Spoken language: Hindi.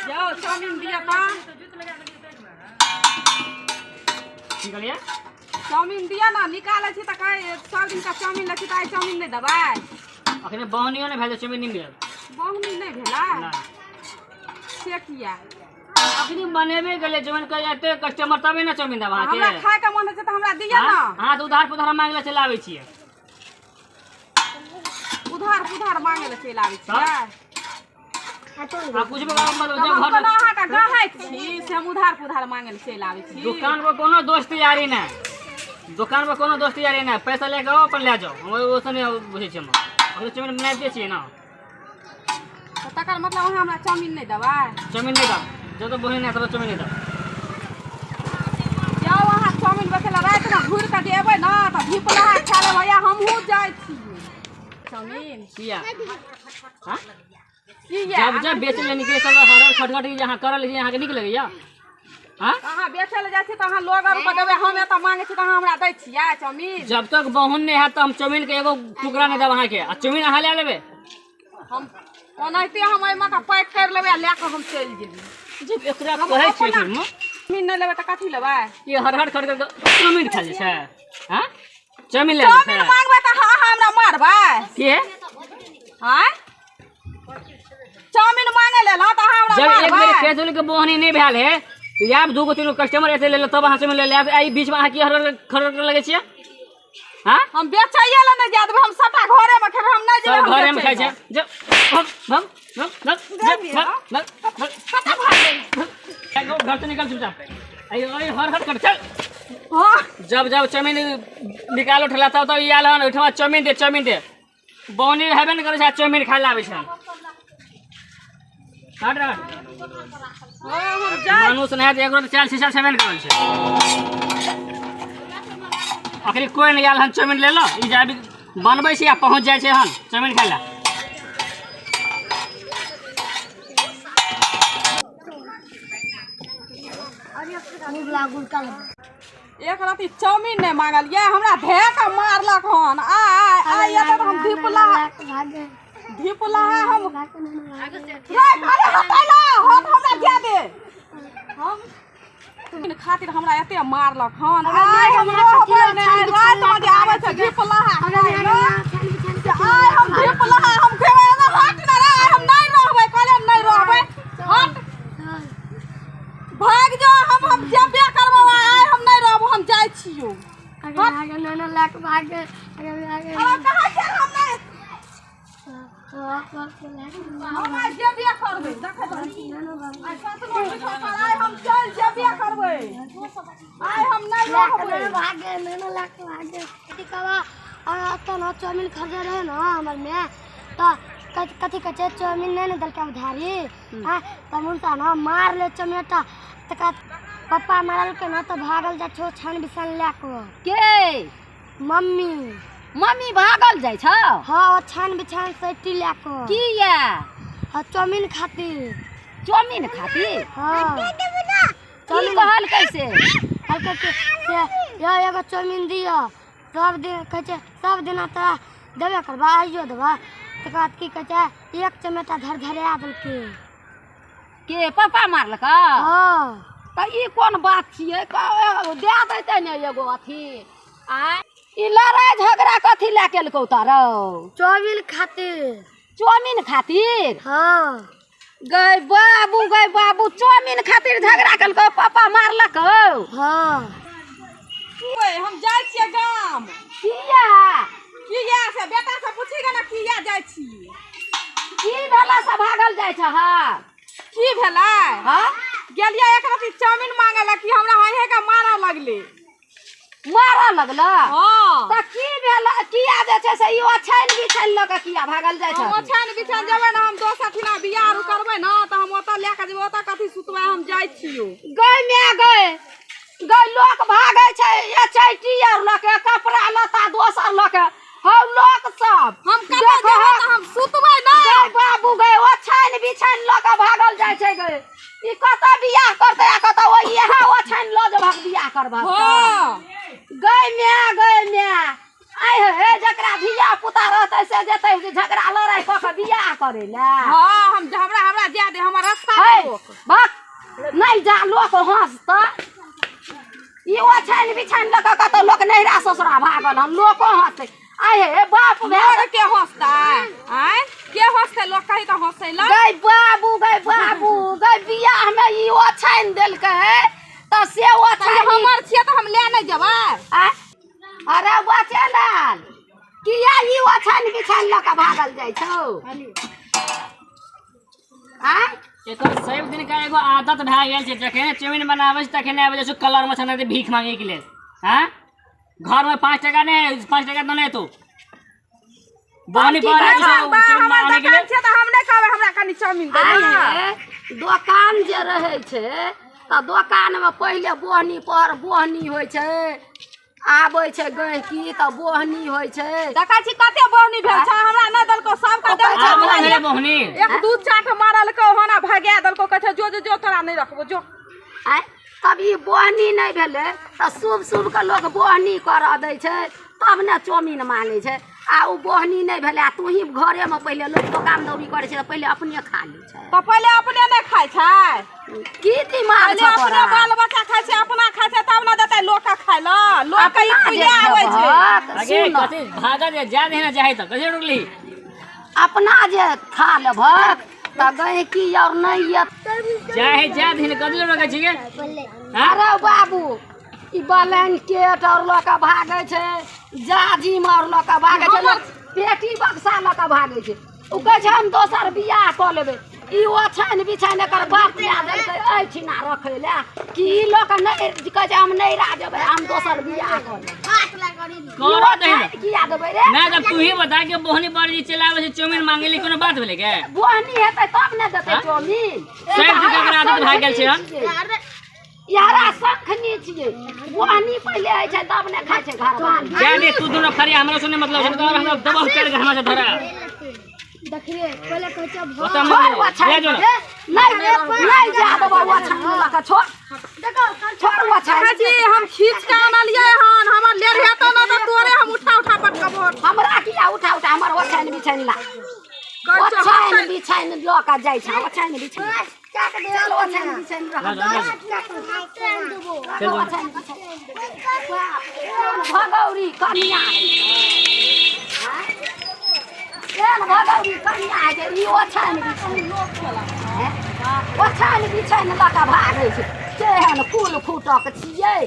जाओ चाउमीन दिया का निकलिए चाउमीन दिया ना निकाले छी त कहे सब दिन का चाउमीन लखी त चाउमीन नहीं दबाई अखने बहनियो ने भेले चाउमीन नहीं मिलल बहुनी नहीं भेला ना से किया अखनी बनेबे गेले जवन कह एते कस्टमर तबे ना चाउमीन दबा के हमरा खाए का मन है त हमरा दिया ना हां तो उधार पुधार मांगले चलावे छिए उधार मांगे ले चल आवे छिए आ कुछ मतलब जब घर कोनो अहा का गहाइत छी से हम उधार मांगे ले चल आवे छी दुकान पर कोनो दोस्त यारी ना दुकान पर कोनो दोस्त यारी ना पैसा लेके आओ अपन ले जाओ हम ओसने बुझे छी हम अगर चाउमीन बना दे छी ना तो तकर मतलब वहां हमरा चाउमीन नहीं दबाई चाउमीन नहीं दब जब तो बहन ना चाउमीन नहीं दब जाओ वहां चाउमीन बखेला रात में घूर के देबै ना त भिपला खा ले भैया हमहू जाय छी चाउमीन किया हां किया जब बेच ले निकले सब हर खटखट यहां करल यहां के निकल गया हां कहां बेचे ले जाय छी त अहां लोग और देबै हम एत मांगे छी त अहां हमरा दै छियै चाउमीन जब तक बहन नहीं है तो हम चाउमीन के एगो टुकड़ा नहीं दब अहां के आ चाउमीन अहां ले लेबे हम ओनाइते हम एमा का पैक कर लेबै ले के हम चल जेबै जे एकरा कहै छै फिर में चाउमीन नहीं लेबै त कथि लेबै ये हर खटखट चाउमीन खा ले छै हां चाउमीन ले चाउमीन मांगबै त हां हमरा मारबै के हां चाउमीन मांगे ले ना त हमरा जब मारबै एक बेर कैजुअल के बहनी नहीं भेल है तो याब दो गो तीन गो कस्टमर ऐसे ले तब अहां चाउमीन ले ले आई बीच में अहां की हर खटखट लगे छिए हां हम बेचैया ले नहीं जा देबै हम सबटा घरे में खेबै हम नहीं जेबै सब घरे में खाइ छै जब भग कतऽ भाग गेल घर से निकल चुपचाप आई हर खट चल हां जब चाउमीन निकालो ठेला तब ये आल हन ओठमा चाउमीन दे बहनी हेबे न करे छै चाउमीन खाय लावे छै काट रे हम जाय मनुष्य नहीं है तो एगो तो चाल शीशा छेबे न करल छै आखिर कोई नहीं आल हन चाउमीन ले लो ई जाबी बनबै छै आ पहुंच जाय छै हन चाउमीन खाय ला एक राती चाउमीन नहीं मांगल ये हमरा धैका मारलक हन आ ये तो हम धिपला है हम रे अरे हटाइला हम हमरा दे दे हम तुम खातिर हमरा एते मारलक हन आय हम रहबै नहीं रात में जे आबै छै धिपला है आय हम धिपला है हम खेबै ना हट ना रे हम नहीं रहबै कहले नहीं रहबै हट भाग जाओ हम जेबे करबो आय हम नहीं रहबो हम जाय छियो आगे न लाक भाग आगे अब कहां छै हम नहीं हम आज जेबे करबै देखै तो आय साथ में बैठल आय हम चल जेबे करबै आय हम नहीं रहबै भागे न लाक भागे कवा और तो न चाउमीन खरीदे रहे न हमर में तो कथी कचे चाउमीन नहीं दल के उधारी हां त मुनसा न मार ले चमेटा तका पप्पा मारल के न तो भागल जा छो छन बिसन लाको के मम्मी भागल जाय छ हां ओ छन बिछान सेटी लाको किया हां चाउमीन खातिर हां की कहल कैसे हल्का के से या एगो चाउमीन दियो सब दिन कहे सब दिन तोरा देबे करबा आइयो देबा तक बाद की कहे एक चमेटा धरधरा देलके के पापा मारलक हां त ई कोन बात छियै दे देतै ने एगो अथी आ ई लड़ाई झगड़ा कथी ला केलकौ तारो चाउमीन खातिर हां गई बाबू चाउमीन खातिर झगड़ा केलकौ पापा मारलक हां ओए हम जाय छियै गाम किया से बेटा से पूछिगा ना किया जाय छी की भेला से भागल जाय छ हां की भेलै हां गेलिया एक राती चाउमीन मांगला कि हमरा हाय का मारा लगले हां त की भेला किया जे छै से ई ओछाइन बिछाइन ल के किया भागल जाय छ ओछाइन बिछाइन जेबै ना हम दोस्त अठिना बियाह रु करबै ना त हम ओता ले के जेबै ओता कथि सुतबै हम जाय छियो गई लोक भागै छै ये चैटी आर ल के कपड़ा लता दोसर ल के हम लोक सब हम कतऽ जेबै त हम सुतबै ना बाबू गई ओछाइन बिछाइन ल के भागल जाय छै गई ई कत बियाह करतै आ कत ओ यहां ओछाइन ल जब बियाह करबा हां गई मैं आय हे जकरा धिया पुता रहतै से जेतै झगड़ा लड़ाई क के बियाह करे ला हां हम हमरा जाए दे हमर रास्ता है रोक। बक नहीं जा लोक हंसता ई ओछाइन बिछाइन लगा कत लोक नहिरा ससुरा भागल हम लोक हंसते आए हे बाप मोर के हंसता आय के हंसते लोग कहि त हंसै ल गई बाबू गई बियाह में ई ओछाइन देलकै त से ओछाइन हमर छिए त हम ले नहीं जेबै। अरे बचेलाल किया ई ओछाइन बिछाइन लगा भागल जाय छौ आय एकर सब दिन का एगो आदत भए गेल छै जखने चाउमीन बनाबै छै तखने आबै छै कलर में छने भीख मांगे के लेल। हैं घर में 5 टका ने 5 टका दने तो बहनी पर चाउमीन मांगे के लेल छै त हम नहीं कहबै हमरा कनी चाउमीन दे दे। दुकान जे रहे छै त दुकान में पहले बोहनी पर बोहनी होय छै आबै छै गहकी त बोहनी होय छै देखा छी कते बोहनी भेल छै हमरा न दलको सब का देल छै हमरा मेरे बहनी एक दू चाट मारल को होना भगा दलको कहे जो जो जो तोरा नहीं रखबो जो। आय कभी बोहनी नहीं भेले त शुभ के लोग बोहनी कर दै छै तब ने चाउमीन मांगे छै आ उ बोहनी नहीं भेले आ तू ही घरे में पहले लोग दुकान दौरी करे छै त पहले अपने खा लै छै त पहले अपने नहीं खाय छै की दिमाग पहले छै अपने तोरा बाल बच्चा खाय छै अपना खाय छै तब न देतै लोग का खाय ल लोग के ई खुले आबै छै। आगे कथि भागा जे जा दे ना जाय त कथि रुकली अपना जे खा लेभक त गहकी और नहीं ये जाय जा दे कथि रुकै छी के अरे बाबू ई ब्लैंकेट और लका भागे छै जाजिम और लका भागे छै पेटी बक्सा लका भागे छै उ कहे छै हम दोसर बियाह क लेबै ई ओछाइन बिछाइन एकर बाप दिया देलकै एठिना रखै ले कि लोक नहीं कहे छै हम नहीं रा जेबै हम दोसर बियाह क लेबै करा दे किया देबै रे ना जब तू ही बता के बहनी पर जी चलावे छै चाउमीन मांगे ले कोनो बात भेले के बोहनी हेतै तब ने देतै चाउमीन सब दिन का आदत भाग गेल छै यारा सखनी छियै बोहनी पहले आइ छै तब ने खाइ छै घर वाली जाने तू दोनों खरी हमरा सुने मतलब है तो हमरा दबाव चढ़ के हमरा से धरा देखिए पहले कहते बता छोड़ वो ले जो नहीं जा दबा वो छान लगा छोड़ छोड़ वो छान जी हम खींच के आनलिए हन हमर ले रहे त न त तोरे हम उठा उठा पटकबो हमरा किया उठा उठा हमर वो छान बिछाइन ला वो छान बिछाइन लका जाय छै वो छान बिछाइन चल वो छान बिछाइन भगौरी कन्या भगौरी कन्या जे ई वो छान बिछाइन वो छान बिछाइन लका भागै छै केहन फूल फूटक छियै